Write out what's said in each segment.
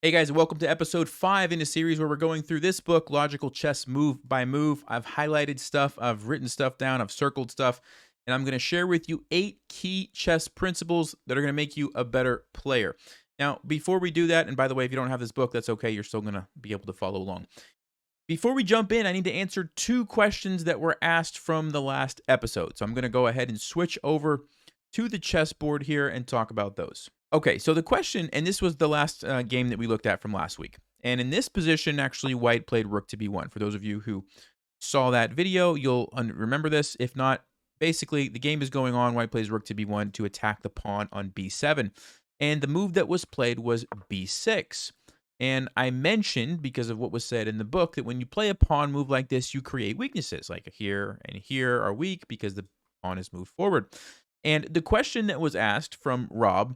Hey guys, welcome to episode 5 in a series where we're going through this book, Logical Chess Move by Move. I've highlighted stuff, I've written stuff down, I've circled stuff, and I'm going to share with you 8 key chess principles that are going to make you a better player. Now, before we do that, and by the way, if you don't have this book, that's okay, you're still going to be able to follow along. Before we jump in, I need to answer 2 questions that were asked from the last episode. So I'm going to go ahead and switch over to the chessboard here and talk about those. Okay, so the question, and this was the last game that we looked at from last week. And in this position, actually, white played rook to b1. For those of you who saw that video, you'll remember this. If not, basically, the game is going on. White plays rook to b1 to attack the pawn on b7. And the move that was played was b6. And I mentioned, because of what was said in the book, that when you play a pawn move like this, you create weaknesses. Like here and here are weak because the pawn is moved forward. And the question that was asked from Rob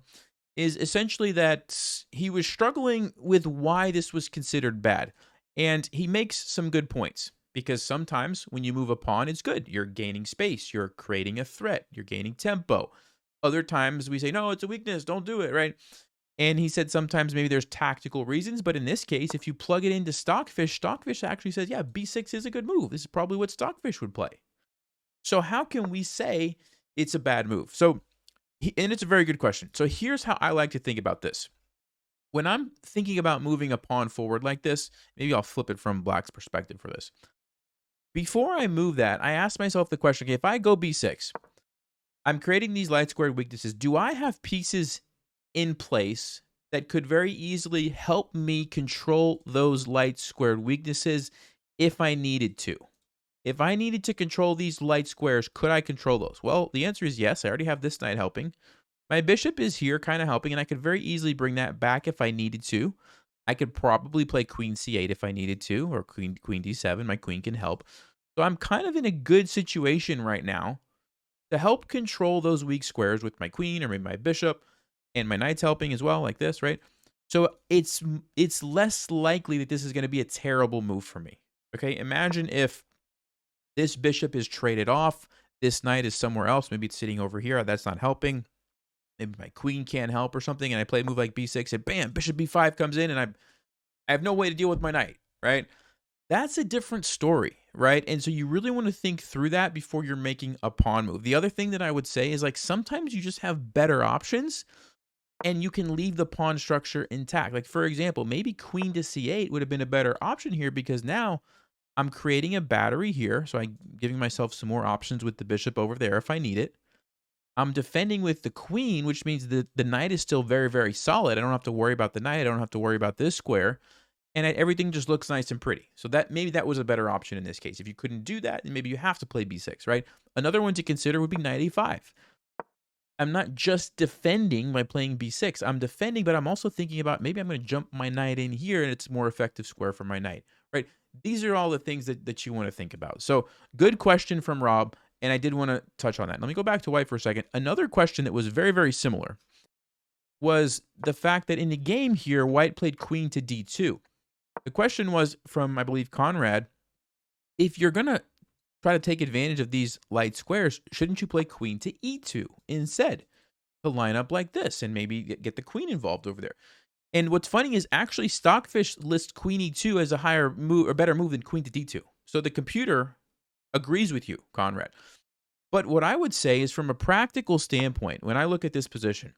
is essentially that he was struggling with why this was considered bad. And he makes some good points, because sometimes when you move a pawn, it's good. You're gaining space. You're creating a threat. You're gaining tempo. Other times we say, no, it's a weakness. Don't do it, right? And he said sometimes maybe there's tactical reasons, but in this case, if you plug it into Stockfish, Stockfish actually says, yeah, b6 is a good move. This is probably what Stockfish would play. So how can we say it's a bad move? And it's a very good question. So here's how I like to think about this. When I'm thinking about moving a pawn forward like this, maybe I'll flip it from black's perspective for this. Before I move that, I ask myself the question, okay, if I go b6, I'm creating these light squared weaknesses. Do I have pieces in place that could very easily help me control those light squared weaknesses if I needed to? If I needed to control these light squares, could I control those? Well, the answer is yes. I already have this knight helping. My bishop is here kind of helping, and I could very easily bring that back if I needed to. I could probably play queen c8 if I needed to, or queen d7. My queen can help. So I'm kind of in a good situation right now to help control those weak squares with my queen or maybe my bishop, and my knight's helping as well, like this, right? So it's less likely that this is going to be a terrible move for me. Okay, imagine if this bishop is traded off, this knight is somewhere else, maybe it's sitting over here, that's not helping. Maybe my queen can't help or something, and I play a move like b6, and bam, bishop b5 comes in, and I have no way to deal with my knight, right? That's a different story, right? And so you really want to think through that before you're making a pawn move. The other thing that I would say is, like, sometimes you just have better options and you can leave the pawn structure intact. Like, for example, maybe queen to c8 would have been a better option here, because now I'm creating a battery here. So I'm giving myself some more options with the bishop over there if I need it. I'm defending with the queen, which means that the knight is still very, very solid. I don't have to worry about the knight. I don't have to worry about this square. And everything just looks nice and pretty. So maybe that was a better option in this case. If you couldn't do that, then maybe you have to play b6, right? Another one to consider would be knight a5. I'm not just defending by playing b6. I'm defending, but I'm also thinking about maybe I'm going to jump my knight in here and it's a more effective square for my knight, right? These are all the things that you want to think about. So good question from Rob, and I did want to touch on that. Let me go back to white for a second. Another question that was very, very similar was the fact that in the game here, white played queen to d2. The question was from, I believe, Conrad, if you're going to try to take advantage of these light squares, shouldn't you play queen to e2 instead to line up like this and maybe get the queen involved over there? And what's funny is actually Stockfish lists queen e2 as a higher move or better move than queen to d2. So the computer agrees with you, Conrad. But what I would say is, from a practical standpoint, when I look at this position,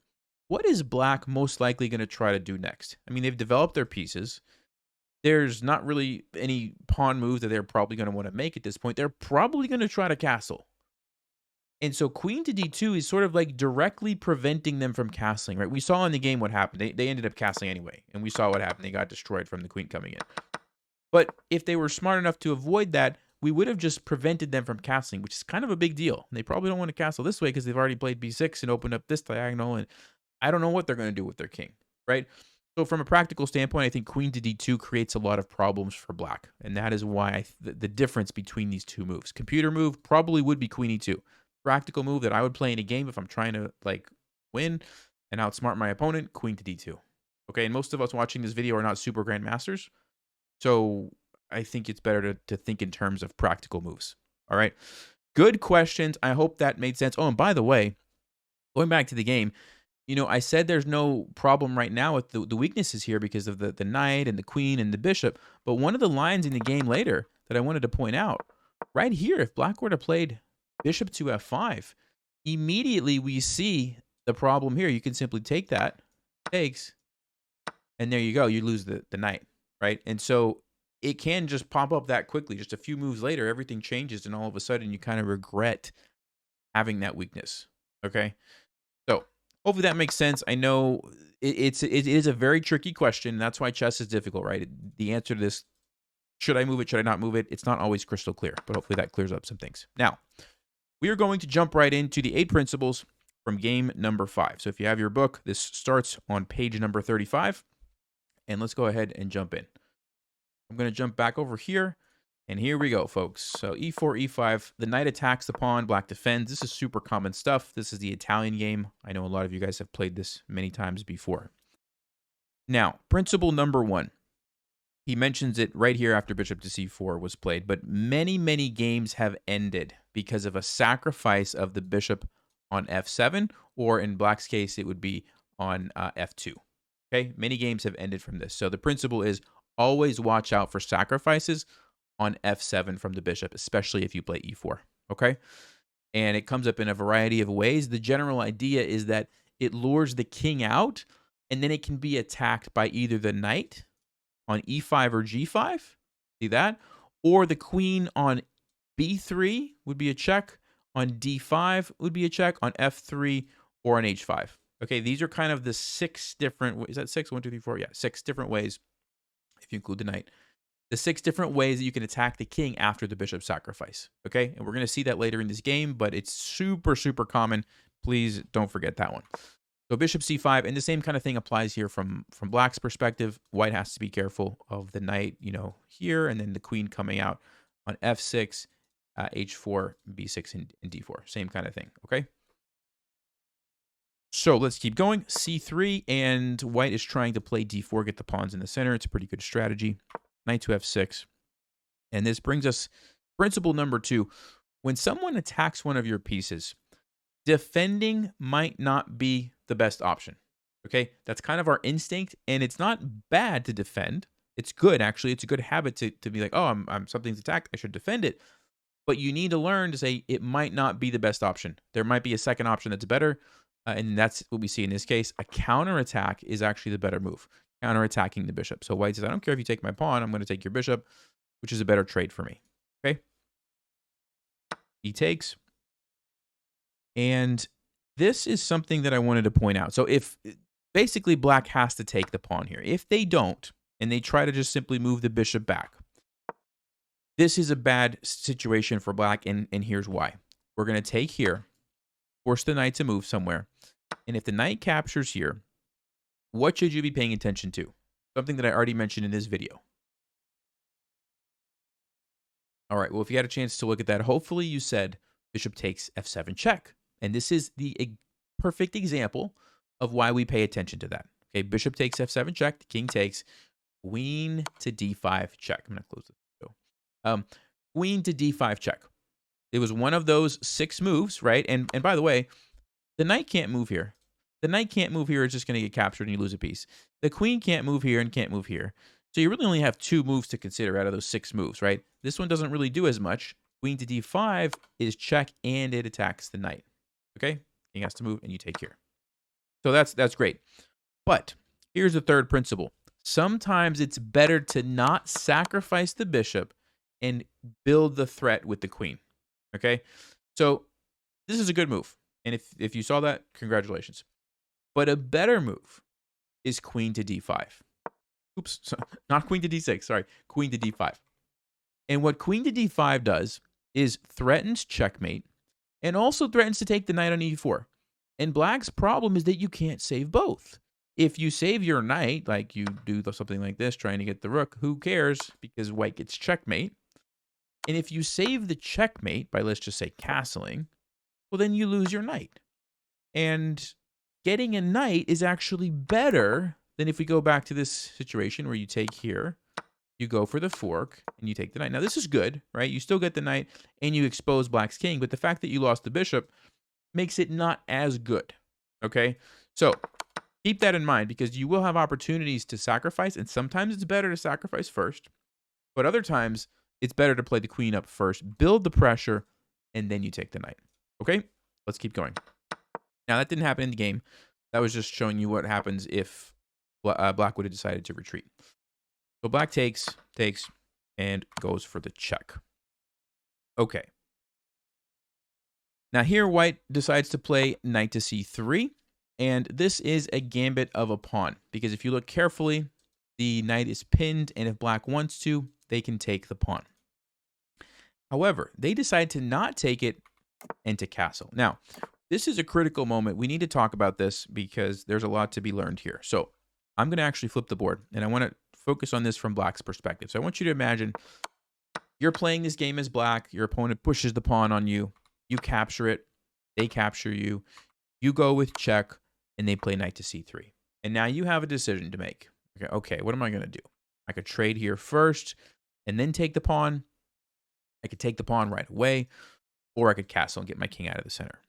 what is black most likely going to try to do next? I mean, they've developed their pieces. There's not really any pawn moves that they're probably going to want to make at this point. They're probably going to try to castle. And so queen to d2 is sort of like directly preventing them from castling, right? We saw in the game what happened. They ended up castling anyway, and we saw what happened. They got destroyed from the queen coming in. But if they were smart enough to avoid that, we would have just prevented them from castling, which is kind of a big deal. And they probably don't want to castle this way because they've already played b6 and opened up this diagonal, and I don't know what they're going to do with their king, right? So from a practical standpoint, I think queen to d2 creates a lot of problems for black, and that is why the difference between these two moves. Computer move probably would be queen e2. Practical move that I would play in a game if I'm trying to, like, win and outsmart my opponent, queen to d2. Okay, and most of us watching this video are not super grandmasters, so I think it's better to think in terms of practical moves. All right, good questions. I hope that made sense. Oh, and by the way, going back to the game, I said there's no problem right now with the weaknesses here because of the knight and the queen and the bishop. But one of the lines in the game later that I wanted to point out, right here, if black were to played bishop to f5, immediately we see the problem here. You can simply take that, takes, and there you go. You lose the knight, right? And so it can just pop up that quickly. Just a few moves later, everything changes, and all of a sudden you kind of regret having that weakness, okay? So hopefully that makes sense. I know it is a very tricky question. And that's why chess is difficult, right? The answer to this, should I move it, should I not move it? It's not always crystal clear, but hopefully that clears up some things. Now, we are going to jump right into the 8 principles from game number 5. So if you have your book, this starts on page number 35. And let's go ahead and jump in. I'm going to jump back over here. And here we go, folks. So e4, e5, the knight attacks the pawn, black defends. This is super common stuff. This is the Italian game. I know a lot of you guys have played this many times before. Now, principle number 1. He mentions it right here after bishop to c4 was played, but many, many games have ended because of a sacrifice of the bishop on f7, or in black's case, it would be on f2. Okay, many games have ended from this. So the principle is always watch out for sacrifices on f7 from the bishop, especially if you play e4, okay? And it comes up in a variety of ways. The general idea is that it lures the king out, and then it can be attacked by either the knight on e5 or g5, see that? Or the queen on b3 would be a check, on d5 would be a check, on f3 or on h5. Okay, these are kind of the 6 different, is that 6? 1, 2, 3, 4, yeah, 6 different ways, if you include the knight. The 6 different ways that you can attack the king after the bishop sacrifice, okay? And we're going to see that later in this game, but it's super, super common. Please don't forget that one. So bishop c5, and the same kind of thing applies here from black's perspective. White has to be careful of the knight, here, and then the queen coming out on f6, h4, b6, and d4. Same kind of thing, okay? So let's keep going. c3, and white is trying to play d4, get the pawns in the center. It's a pretty good strategy. Knight to f6. And this brings us principle number 2. When someone attacks one of your pieces, defending might not be the best option. Okay? That's kind of our instinct, and it's not bad to defend. It's good, actually. It's a good habit to be like, oh, I'm something's attacked, I should defend it. But you need to learn to say it might not be the best option. There might be a second option that's better. And that's what we see in this case. A counterattack is actually the better move. Counterattacking the bishop. So white says, I don't care if you take my pawn, I'm going to take your bishop, which is a better trade for me. Okay? He takes. And this is something that I wanted to point out. So if basically black has to take the pawn here. If they don't, and they try to just simply move the bishop back, this is a bad situation for black, and here's why. We're going to take here, force the knight to move somewhere. And if the knight captures here, what should you be paying attention to? Something that I already mentioned in this video. All right, well, if you had a chance to look at that, hopefully you said bishop takes f7 check. And this is the perfect example of why we pay attention to that. Okay, bishop takes f7 check, the king takes, queen to d5 check. I'm going to close this window. Queen to d5 check. It was one of those 6 moves, right? And by the way, the knight can't move here. The knight can't move here. It's just going to get captured and you lose a piece. The queen can't move here and can't move here. So you really only have 2 moves to consider out of those 6 moves, right? This one doesn't really do as much. Queen to d5 is check, and it attacks the knight. Okay? King has to move, and you take here. So that's great. But here's the third principle. Sometimes it's better to not sacrifice the bishop and build the threat with the queen. Okay? So this is a good move. And if you saw that, congratulations. But a better move is queen to d5. Oops, not queen to d6, sorry. Queen to d5. And what queen to d5 does is threatens checkmate and also threatens to take the knight on e4. And black's problem is that you can't save both. If you save your knight, like you do something like this, trying to get the rook, who cares? Because white gets checkmate. And if you save the checkmate by, let's just say, castling, well, then you lose your knight. And getting a knight is actually better than if we go back to this situation where you take here, you go for the fork, and you take the knight. Now, this is good, right? You still get the knight, and you expose black's king, but the fact that you lost the bishop makes it not as good, okay? So keep that in mind because you will have opportunities to sacrifice, and sometimes it's better to sacrifice first, but other times it's better to play the queen up first, build the pressure, and then you take the knight. Okay, let's keep going. Now, that didn't happen in the game. That was just showing you what happens if black would have decided to retreat. So black takes, and goes for the check. Okay. Now here, white decides to play knight to c3, and this is a gambit of a pawn, because if you look carefully, the knight is pinned, and if black wants to, they can take the pawn. However, they decide to not take it and to castle. Now, this is a critical moment. We need to talk about this because there's a lot to be learned here. So I'm going to actually flip the board, and I want to focus on this from black's perspective. So I want you to imagine you're playing this game as black. Your opponent pushes the pawn on you. You capture it. They capture you. You go with check, and they play knight to c3. And now you have a decision to make. Okay, what am I going to do? I could trade here first and then take the pawn. I could take the pawn right away, or I could castle and get my king out of the center.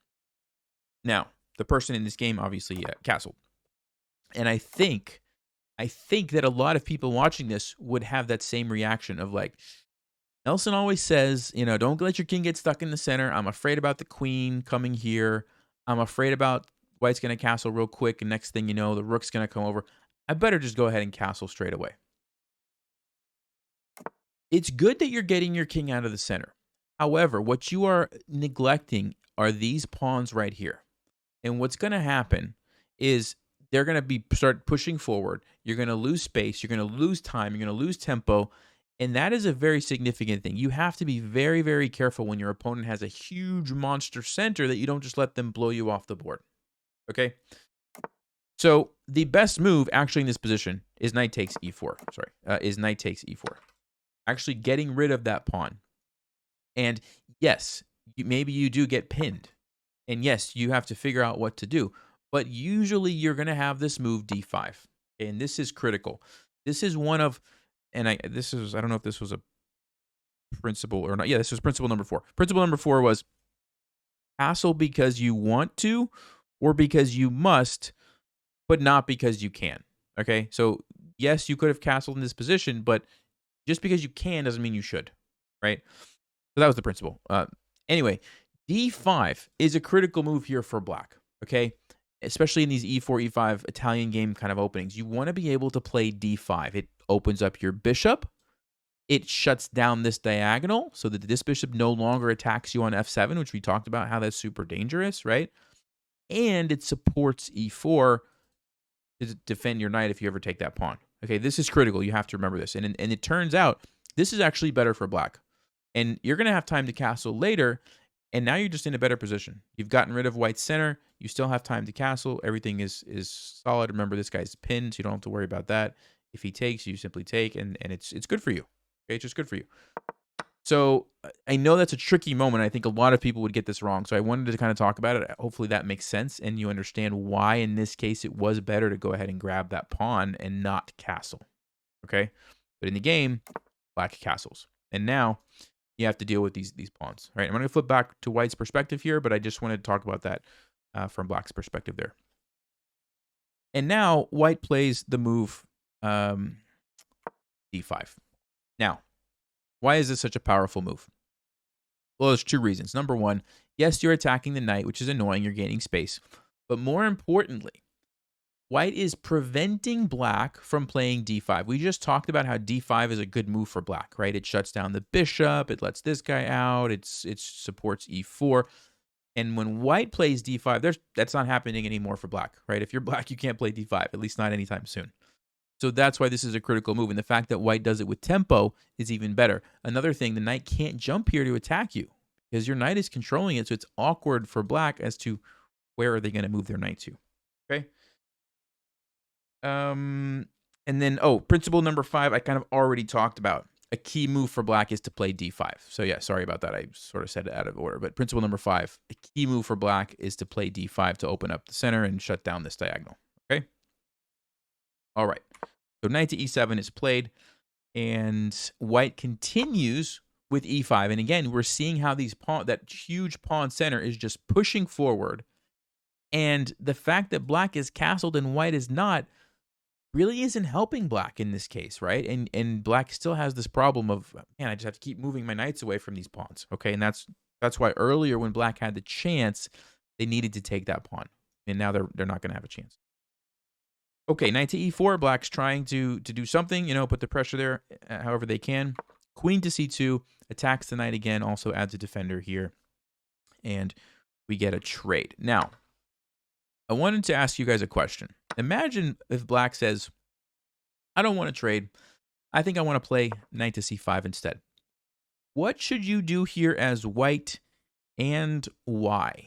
Now, the person in this game obviously castled. And I think that a lot of people watching this would have that same reaction of like, Nelson always says, don't let your king get stuck in the center. I'm afraid about the queen coming here. I'm afraid about white's going to castle real quick, and next thing you know, the rook's going to come over. I better just go ahead and castle straight away. It's good that you're getting your king out of the center. However, what you are neglecting are these pawns right here. And what's going to happen is they're going to start pushing forward. You're going to lose space. You're going to lose time. You're going to lose tempo. And that is a very significant thing. You have to be very, very careful when your opponent has a huge monster center that you don't just let them blow you off the board. Okay? So the best move actually in this position is knight takes e4. Is knight takes e4. Actually getting rid of that pawn. And yes, maybe you do get pinned. And yes, you have to figure out what to do. But usually you're going to have this move d5. And this is critical. This is one of, and I don't know if this was a principle or not. Yeah, this was principle number 4. Principle number 4 was castle because you want to or because you must, but not because you can. Okay, so yes, you could have castled in this position, but just because you can doesn't mean you should, right? So that was the principle. Anyway, d5 is a critical move here for black, okay? Especially in these e4, e5 Italian game kind of openings. You want to be able to play d5. It opens up your bishop. It shuts down this diagonal so that this bishop no longer attacks you on f7, which we talked about how that's super dangerous, right? And it supports e4 to defend your knight if you ever take that pawn. Okay, this is critical. You have to remember this. And it turns out this is actually better for black. And you're going to have time to castle later, and now you're just in a better position. You've gotten rid of white's center. You still have time to castle. Everything is solid. Remember, this guy's pinned, so you don't have to worry about that. If he takes, you simply take, and it's good for you. Okay, it's just good for you. So I know that's a tricky moment. I think a lot of people would get this wrong. So I wanted to kind of talk about it. Hopefully that makes sense, and you understand why in this case it was better to go ahead and grab that pawn and not castle. Okay, but in the game, black castles, and now you have to deal with these pawns. Right, I'm going to flip back to white's perspective here, but I just wanted to talk about that from black's perspective there. And now white plays the move d5. Now, why is this such a powerful move? Well, there's 2 reasons. Number 1, yes, you're attacking the knight, which is annoying. You're gaining space. But more importantly, white is preventing black from playing d5. We just talked about how d5 is a good move for black, right? It shuts down the bishop. It lets this guy out. It supports e4. And when white plays d5, that's not happening anymore for black, right? If you're black, you can't play d5, at least not anytime soon. So that's why this is a critical move. And the fact that white does it with tempo is even better. Another thing, the knight can't jump here to attack you because your knight is controlling it. So it's awkward for black as to where are they going to move their knight to. Okay. And then, principle number 5, I kind of already talked about. A key move for black is to play d5. So yeah, sorry about that. I sort of said it out of order. But principle number 5, a key move for black is to play d5 to open up the center and shut down this diagonal. Okay. All right. So knight to e7 is played, and white continues with e5. And again, we're seeing how that huge pawn center is just pushing forward. And the fact that black is castled and white is not really isn't helping black in this case, right? And black still has this problem of, man, I just have to keep moving my knights away from these pawns. Okay, and that's why earlier when black had the chance, they needed to take that pawn, and now they're not going to have a chance. Okay, knight to e4. Black's trying to do something, put the pressure there, however they can. Queen to c2 attacks the knight again. Also adds a defender here, and we get a trade. Now, I wanted to ask you guys a question. Imagine if black says, I don't want to trade. I think I want to play knight to c5 instead. What should you do here as white, and why?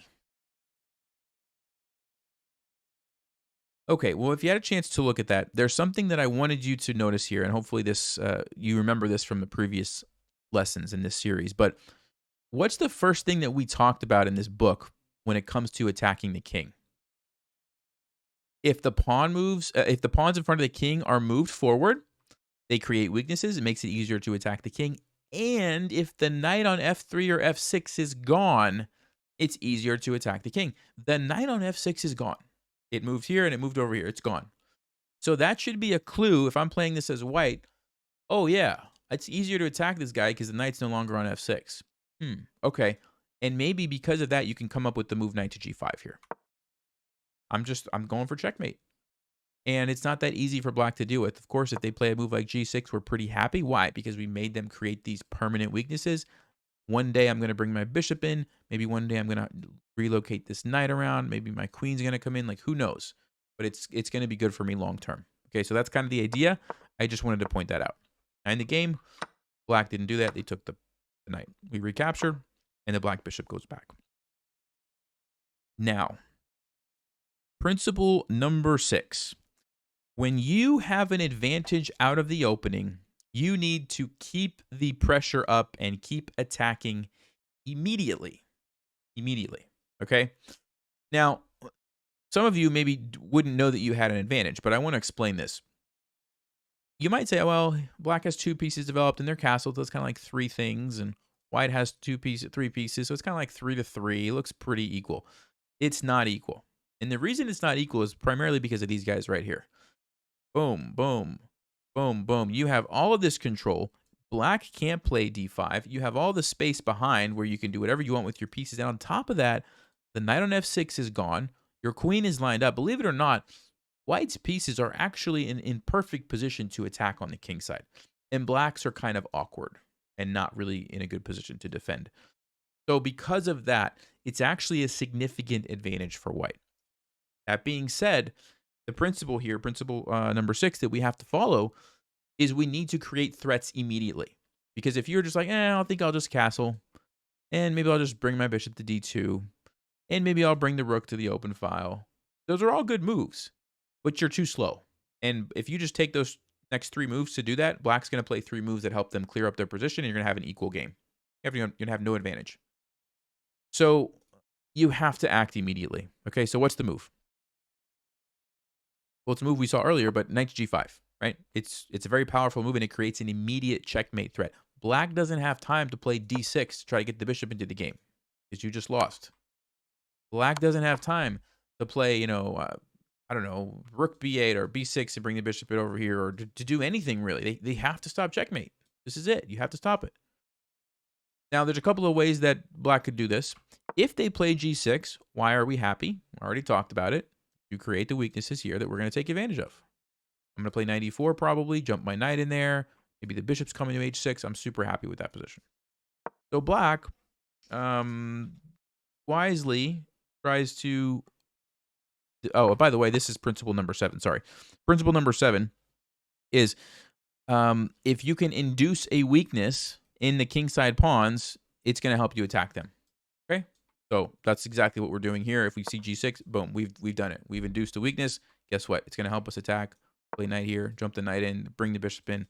Okay, well, if you had a chance to look at that, there's something that I wanted you to notice here, and hopefully this you remember this from the previous lessons in this series. But what's the first thing that we talked about in this book when it comes to attacking the king? If the pawns in front of the king are moved forward, they create weaknesses. It makes it easier to attack the king. And if the knight on f3 or f6 is gone, it's easier to attack the king. The knight on f6 is gone. It moved here and it moved over here. It's gone. So that should be a clue if I'm playing this as white. Oh, yeah, it's easier to attack this guy because the knight's no longer on f6. Okay. And maybe because of that, you can come up with the move knight to g5 here. I'm going for checkmate. And it's not that easy for black to deal with. Of course, if they play a move like g6, we're pretty happy. Why? Because we made them create these permanent weaknesses. One day I'm going to bring my bishop in. Maybe one day I'm going to relocate this knight around. Maybe my queen's going to come in. Like, who knows? But it's going to be good for me long term. Okay, so that's kind of the idea. I just wanted to point that out. In the game, black didn't do that. They took the knight. We recapture, and the black bishop goes back. Now, principle number 6. When you have an advantage out of the opening, you need to keep the pressure up and keep attacking immediately. Immediately. Okay? Now, some of you maybe wouldn't know that you had an advantage, but I want to explain this. You might say, well, black has 2 pieces developed in their castle, so it's kind of like 3 things, and white has 3 pieces, so it's kind of like 3 to 3. It looks pretty equal. It's not equal. And the reason it's not equal is primarily because of these guys right here. Boom, boom, boom, boom. You have all of this control. Black can't play d5. You have all the space behind where you can do whatever you want with your pieces. And on top of that, the knight on f6 is gone. Your queen is lined up. Believe it or not, white's pieces are actually in perfect position to attack on the king side. And black's are kind of awkward and not really in a good position to defend. So because of that, it's actually a significant advantage for white. That being said, the principle here, principle number 6 that we have to follow is we need to create threats immediately. Because if you're just like, I think I'll just castle, and maybe I'll just bring my bishop to d2, and maybe I'll bring the rook to the open file. Those are all good moves, but you're too slow. And if you just take those next 3 moves to do that, black's going to play 3 moves that help them clear up their position, and you're going to have an equal game. You're going to have no advantage. So you have to act immediately. Okay, so what's the move? Well, it's a move we saw earlier, but knight to g5, right? It's a very powerful move, and it creates an immediate checkmate threat. Black doesn't have time to play d6 to try to get the bishop into the game because you just lost. Black doesn't have time to play, I don't know, rook b8 or b6 and bring the bishop over here or to do anything really. They have to stop checkmate. This is it. You have to stop it. Now, there's a couple of ways that black could do this. If they play g6, why are we happy? I already talked about it. You create the weaknesses here that we're going to take advantage of. I'm going to play knight e4 probably, jump my knight in there. Maybe the bishop's coming to h6. I'm super happy with that position. So black wisely tries to... Oh, by the way, this is principle number 7. Sorry. Principle number 7 is if you can induce a weakness in the kingside pawns, it's going to help you attack them. Okay? So that's exactly what we're doing here. If we see g6, boom, we've done it. We've induced a weakness. Guess what? It's going to help us attack. Play knight here, jump the knight in, bring the bishop in,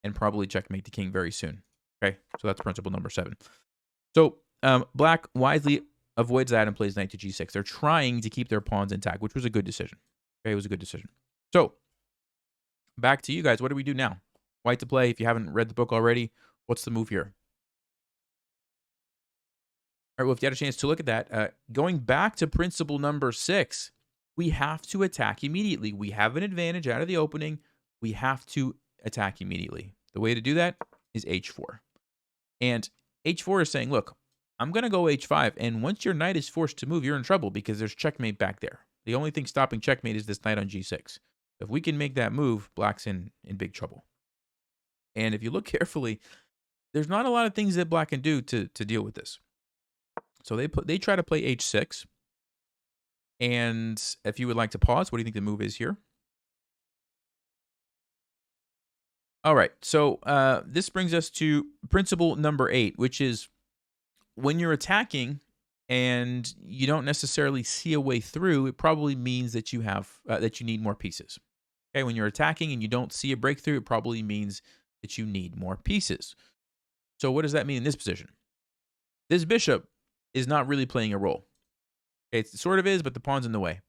and probably checkmate the king very soon. Okay, so that's principle number 7. So black wisely avoids that and plays knight to g6. They're trying to keep their pawns intact, which was a good decision. Okay, it was a good decision. So back to you guys. What do we do now? White to play. If you haven't read the book already, what's the move here? All right, well, if you had a chance to look at that, going back to principle number 6, we have to attack immediately. We have an advantage out of the opening. We have to attack immediately. The way to do that is h4. And h4 is saying, look, I'm going to go h5, and once your knight is forced to move, you're in trouble because there's checkmate back there. The only thing stopping checkmate is this knight on g6. If we can make that move, black's in big trouble. And if you look carefully, there's not a lot of things that black can do to deal with this. So they try to play h6. And if you would like to pause, what do you think the move is here? All right, so this brings us to principle number 8, which is when you're attacking and you don't necessarily see a way through, it probably means that you have that you need more pieces. Okay, when you're attacking and you don't see a breakthrough, it probably means that you need more pieces. So what does that mean in this position? This bishop is not really playing a role. Okay, it sort of is, but the pawn's in the way.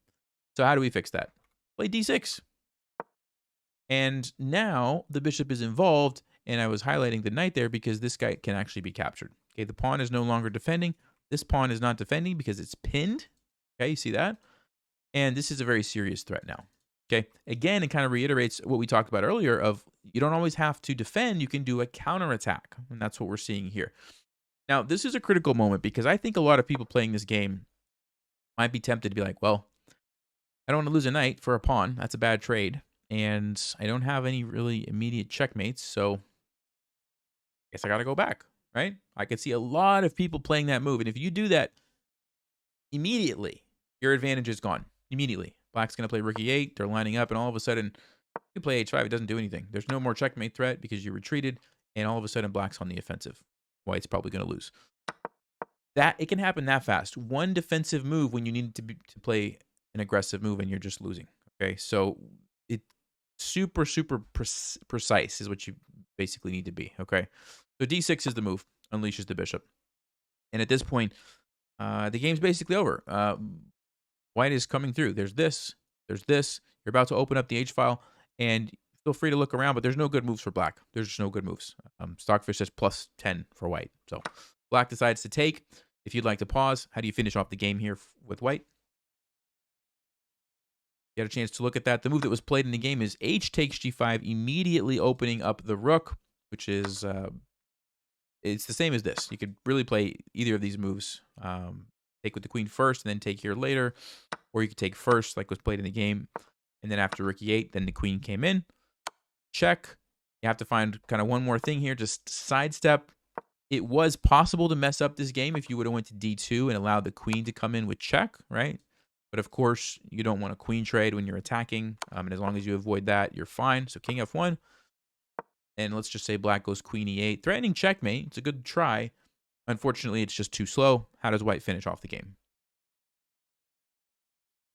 So how do we fix that? Play d6. And now the bishop is involved, and I was highlighting the knight there because this guy can actually be captured. Okay, the pawn is no longer defending. This pawn is not defending because it's pinned. Okay, you see that? And this is a very serious threat now. Okay, again, it kind of reiterates what we talked about earlier of you don't always have to defend. You can do a counterattack, and that's what we're seeing here. Now, this is a critical moment because I think a lot of people playing this game might be tempted to be like, well, I don't want to lose a knight for a pawn. That's a bad trade. And I don't have any really immediate checkmates, so I guess I got to go back, right? I could see a lot of people playing that move. And if you do that immediately, your advantage is gone. Immediately. Black's going to play rook e8. They're lining up, and all of a sudden, you play h5. It doesn't do anything. There's no more checkmate threat because you retreated, and all of a sudden, black's on the offensive. White's probably going to lose. It can happen that fast. One defensive move when you need to play an aggressive move, and you're just losing. Okay, so it super precise is what you basically need to be. Okay, so d6 is the move, unleashes the bishop, and at this point, the game's basically over. White is coming through. There's this. There's this. You're about to open up the H file, and feel free to look around, but there's no good moves for black. There's just no good moves. Stockfish says plus 10 for white. So black decides to take. If you'd like to pause, how do you finish off the game here with white? You had a chance to look at that. The move that was played in the game is h takes g5, immediately opening up the rook, which is it's the same as this. You could really play either of these moves. Take with the queen first and then take here later, or you could take first like was played in the game, and then after rook e8, then the queen came in. Check. You have to find kind of one more thing here, just sidestep. It was possible to mess up this game if you would have went to d2 and allowed the queen to come in with check, right? But of course, you don't want a queen trade when you're attacking, and as long as you avoid that, you're fine. So king f1, and let's just say black goes queen e8, threatening checkmate. It's a good try. Unfortunately, it's just too slow. How does white finish off the game?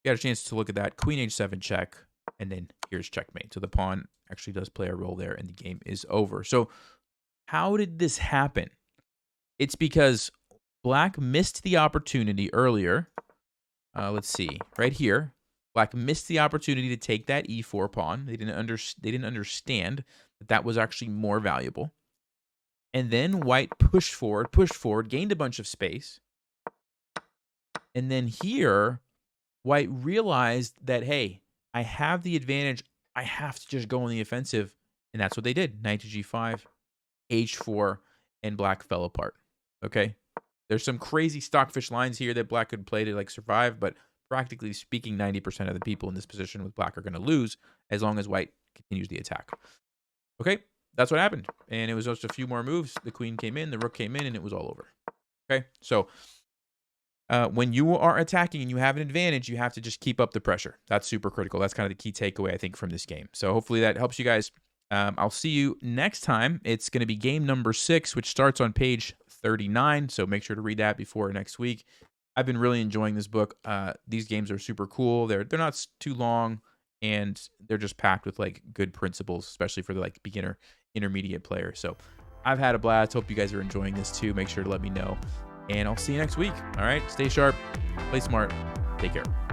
You got a chance to look at that. Queen h7 check, and then here's checkmate. So the pawn actually does play a role there, and the game is over. So how did this happen? It's because black missed the opportunity earlier. Let's see. Right here, black missed the opportunity to take that e4 pawn. They didn't understand that that was actually more valuable. And then white pushed forward, gained a bunch of space. And then here, white realized that, hey, I have the advantage. I have to just go on the offensive. And that's what they did. Knight to g5, h4, and black fell apart. Okay? There's some crazy stockfish lines here that black could play to like survive, but practically speaking, 90% of the people in this position with black are going to lose as long as white continues the attack. Okay? That's what happened. And it was just a few more moves. The queen came in, the rook came in, and it was all over. Okay? So when you are attacking and you have an advantage, you have to just keep up the pressure. That's super critical. That's kind of the key takeaway, I think, from this game. So hopefully that helps you guys. I'll see you next time. It's going to be game number 6, which starts on page 39. So make sure to read that before next week. I've been really enjoying this book. These games are super cool. They're not too long, and they're just packed with like good principles, especially for the like beginner, intermediate player. So I've had a blast. Hope you guys are enjoying this too. Make sure to let me know, and I'll see you next week. All right, stay sharp, play smart, take care.